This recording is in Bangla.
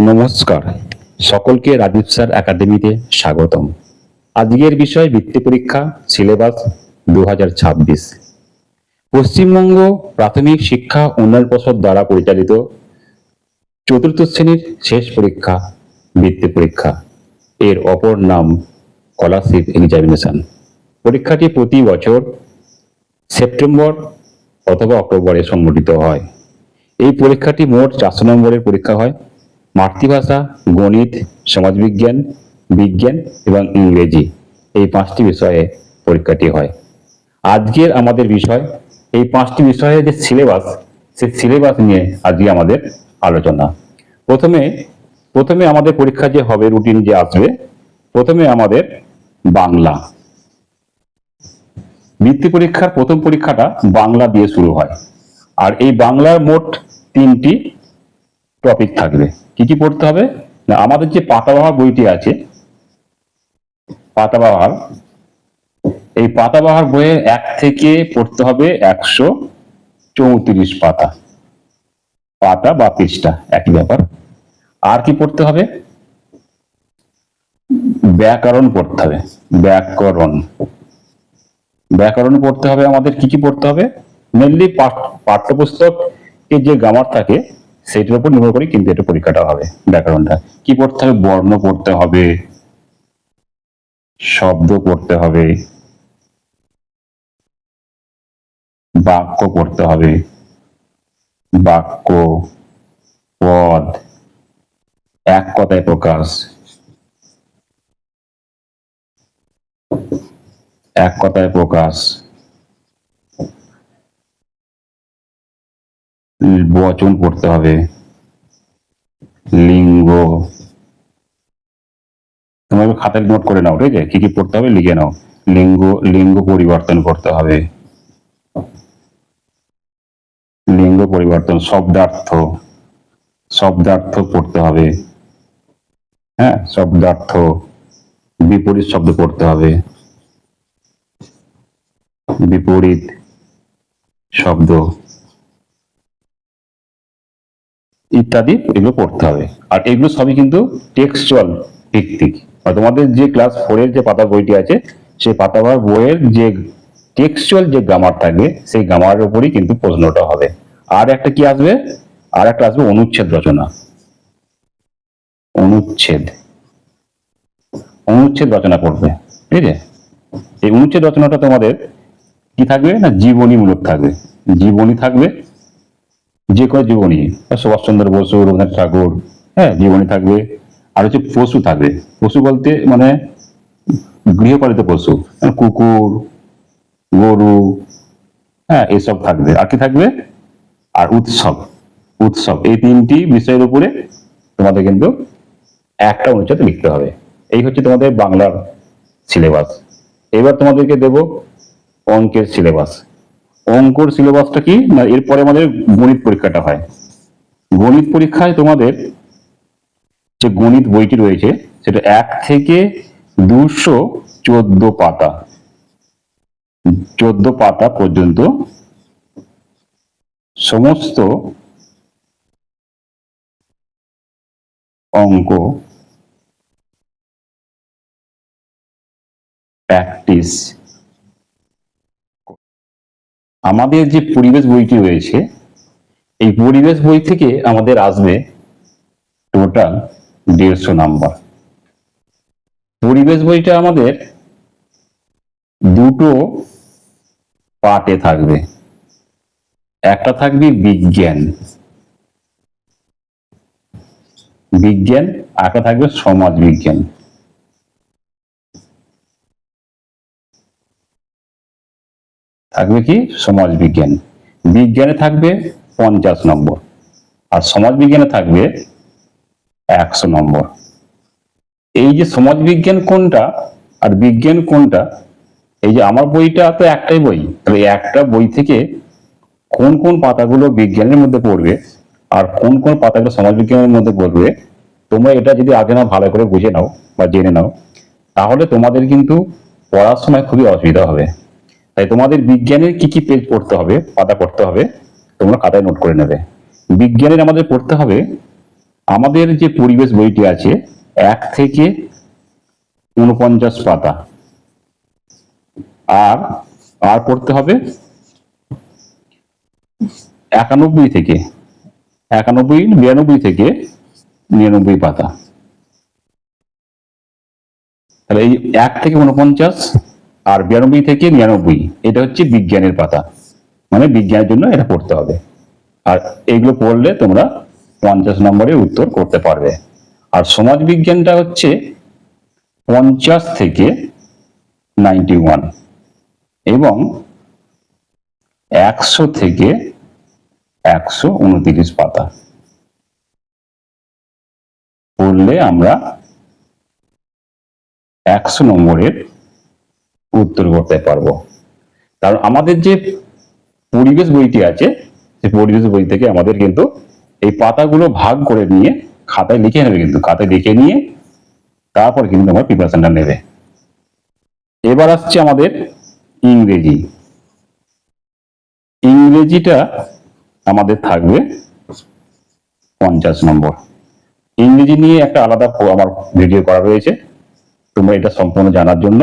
নমস্কার, সকলকে রাজীব স্যার একাডেমিতে স্বাগতম। আজকের বিষয় বৃত্তি পরীক্ষা সিলেবাস 2026। পশ্চিমবঙ্গ প্রাথমিক শিক্ষা উন্নয়ন পর্ষদ দ্বারা পরিচালিত চতুর্থ শ্রেণীর শেষ পরীক্ষা বৃত্তি পরীক্ষা, এর অপর নাম স্কলারশিপ এক্সামিনেশন। পরীক্ষাটি প্রতি বছর সেপ্টেম্বর অথবা অক্টোবরে সংগঠিত হয়। এই পরীক্ষাটি মোট 400 নম্বরের পরীক্ষা হয়। মাতৃভাষা, গণিত, সমাজবিজ্ঞান, বিজ্ঞান এবং ইংরেজি, এই 5টি বিষয়ে পরীক্ষাটি হয়। আজকের আমাদের বিষয় এই 5টি বিষয়ের যে সিলেবাস, সেই সিলেবাস নিয়ে আজকে আমাদের আলোচনা। প্রথমে আমাদের পরীক্ষা যে হবে, রুটিন যে আসবে, প্রথমে আমাদের বাংলা। বৃত্তি পরীক্ষার প্রথম পরীক্ষাটা বাংলা দিয়ে শুরু হয়। আর এই বাংলার মোট 3টি টপিক থাকবে। কি কি পড়তে হবে না, আমাদের যে পাতাবাহার বইটি আছে, পাতাবাহার, এই পাতাবাহার বইয়ের 1 থেকে পড়তে হবে 134 পাতা। পাতা বা পৃষ্ঠা একই ব্যাপার। আর কি পড়তে হবে? ব্যাকরণ পড়তে হবে। ব্যাকরণ পড়তে হবে। আমাদের কি কি পড়তে হবে? মেনলি পাঠ্যপুস্তকে যে গ্রামার থাকে সেটার উপর নির্ভর করে কিন্তু এটা পরীক্ষাটা হবে। ব্যাকরণটা কি পড়তে হবে? বর্ণ পড়তে হবে, শব্দ পড়তে হবে, বাক্য পড়তে হবে, বাক্য, পদ, এক কথায় প্রকাশ, বচন পড়তে হবে, লিঙ্গ। তোমরা খাতায় নোট করে নাও, ঠিক আছে? কি কি পড়তে হবে লিখে নাও। লিঙ্গ পরিবর্তন করতে হবে, লিঙ্গ পরিবর্তন, শব্দার্থ পড়তে হবে। হ্যাঁ, শব্দার্থ, বিপরীত শব্দ পড়তে হবে, বিপরীত শব্দ ইত্যাদি, এগুলো পড়তে হবে। আর এগুলো সবই কিন্তু টেক্সচুয়াল ভিত্তিক। তোমাদের যে ক্লাস 4-এর যে পাতা বইটি আছে, সেই পাতাবার বইয়ের যে টেক্সচুয়াল যে গ্রামার থাকবে, সেই গ্রামারের উপরই কিন্তু প্রশ্নটা হবে। আর একটা কি আসবে? আর একটা আসবে অনুচ্ছেদ রচনা। অনুচ্ছেদ রচনা করবে, ঠিক আছে? এই অনুচ্ছেদ রচনাটা তোমাদের কি থাকবে না, জীবনীমূলক থাকবে। জীবনী থাকবে, যে কোনো জীবনী, সুভাষচন্দ্র বসু, রবীন্দ্রনাথ ঠাকুর, হ্যাঁ, জীবনী থাকবে। আর হচ্ছে পশু থাকবে। পশু বলতে মানে গৃহপালিত পশু, কুকুর, গরু, হ্যাঁ, এসব থাকবে। আর কি থাকবে? আর উৎসব। এই 3টি বিষয়ের উপরে তোমাদের কিন্তু একটা অনুচ্ছেদ লিখতে হবে। এই হচ্ছে তোমাদের বাংলার সিলেবাস। এবার তোমাদেরকে দেব অঙ্কের সিলেবাস। অঙ্কর সিলেবাসটা কি না, এরপরে আমাদের গণিত পরীক্ষাটা হয়। গণিত পরীক্ষায় তোমাদের যে গণিত বইটি রয়েছে, সেটা 1 থেকে 214 পাতা, 14 পাতা পর্যন্ত সমস্ত অঙ্ক প্র্যাকটিস। আমাদের যে পরিবেশ বইটি রয়েছে, এই পরিবেশ বই থেকে আমাদের আসবে টোটাল 150 নাম্বার। পরিবেশ বইটা আমাদের 2টো পার্টে থাকবে। একটা থাকবে বিজ্ঞান, আর একটা থাকবে সমাজ বিজ্ঞান। থাকবে কি? সমাজ বিজ্ঞান। বিজ্ঞানে থাকবে 50 নম্বর, আর সমাজ বিজ্ঞানে থাকবে 100 নম্বর। এই যে সমাজ বিজ্ঞান কোনটা আর বিজ্ঞান কোনটা, এই যে আমার বইটা তো একটাই বই, তাহলে একটা বই থেকে কোন কোন পাতাগুলো বিজ্ঞানের মধ্যে পড়বে আর কোন কোন পাতাগুলো সমাজ বিজ্ঞানের মধ্যে পড়বে, তোমরা এটা যদি আগে না ভালো করে বুঝে নাও বা জেনে নাও, তাহলে তোমাদের কিন্তু পড়ার সময় খুবই অসুবিধা হবে। তাই তোমাদের বিজ্ঞানের কি কি পেজ পড়তে হবে, পাতা পড়তে হবে, তোমরা খাতায় নোট করে নেবে। বিজ্ঞানের আমাদের পড়তে হবে আমাদের যে পরিবেশ বইটি আছে 1 থেকে 49 পাতা, আর আর পড়তে হবে 91 থেকে 92 থেকে 99 পাতা। তাহলে এই 1 থেকে 49 আর 92 থেকে 99 এটা হচ্ছে বিজ্ঞানের পাতা, মানে বিজ্ঞানের জন্য এটা পড়তে হবে। আর এইগুলো পড়লে তোমরা 50 নম্বরের উত্তর করতে পারবে। আর সমাজ বিজ্ঞানটা হচ্ছে 50 থেকে 91 এবং 100 থেকে 129 পাতা পড়লে আমরা 100 নম্বরের উত্তর করতে পারবো। কারণ আমাদের যে পরিবেশ বইটি আছে, সেই পরিবেশ বই থেকে আমাদের কিন্তু এই পাতাগুলো ভাগ করে নিয়ে খাতায় লিখে নেবে, কিন্তু খাতায় লিখে নিয়ে তারপর কিন্তু আমার প্রিপারেশনটা নেবে। এবার আসছে আমাদের ইংরেজি। ইংরেজিটা আমাদের থাকবে 50 নম্বর। ইংরেজি নিয়ে একটা আলাদা আমার ভিডিও করা রয়েছে, তোমরা এটা সম্পূর্ণ জানার জন্য